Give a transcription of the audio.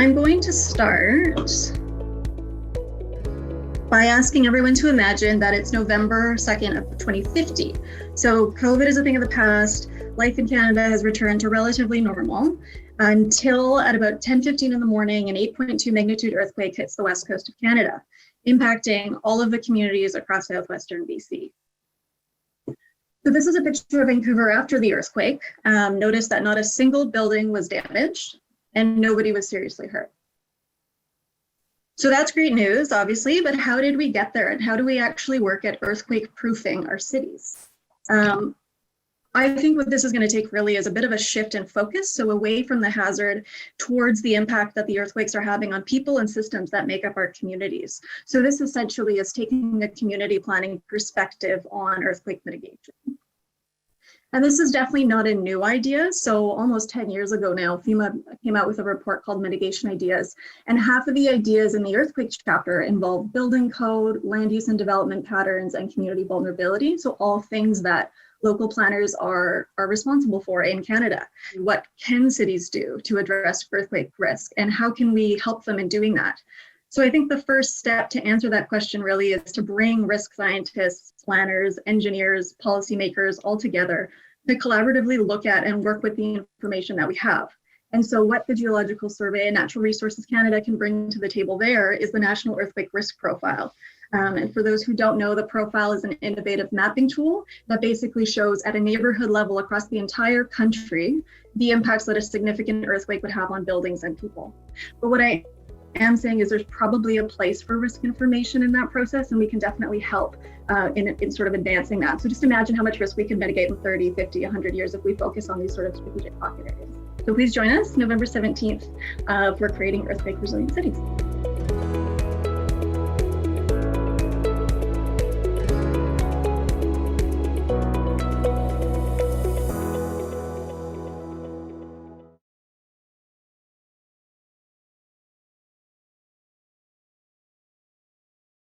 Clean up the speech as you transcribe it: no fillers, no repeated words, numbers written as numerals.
I'm going to start by asking everyone to imagine that it's November 2nd of 2050. So COVID is a thing of the past. Life in Canada has returned to relatively normal until at about 10:15 in the morning, an 8.2 magnitude earthquake hits the west coast of Canada, impacting all of the communities across southwestern BC. So this is a picture of Vancouver after the earthquake. Notice that not a single building was damaged and nobody was seriously hurt. So that's great news, obviously, but how did we get there and how do we actually work at earthquake proofing our cities? I think what this is going to take really is a bit of a shift in focus, so away from the hazard towards the impact that the earthquakes are having on people and systems that make up our communities. So this essentially is taking a community planning perspective on earthquake mitigation. And this is definitely not a new idea. So almost 10 years ago now, FEMA came out with a report called Mitigation Ideas. And half of the ideas in the earthquake chapter involve building code, land use and development patterns, and community vulnerability. So all things that local planners are responsible for in Canada. What can cities do to address earthquake risk, and how can we help them in doing that? So I think the first step to answer that question really is to bring risk scientists, planners, engineers, policymakers all together to collaboratively look at and work with the information that we have. And so what the Geological Survey and Natural Resources Canada can bring to the table there is the National Earthquake Risk Profile. And for those who don't know, the profile is an innovative mapping tool that basically shows at a neighborhood level across the entire country the impacts that a significant earthquake would have on buildings and people. But what I am saying is there's probably a place for risk information in that process, and we can definitely help in sort of advancing that. So just imagine how much risk we can mitigate in 30, 50, 100 years if we focus on these sort of strategic pocket areas. So please join us November 17th for creating earthquake resilient cities.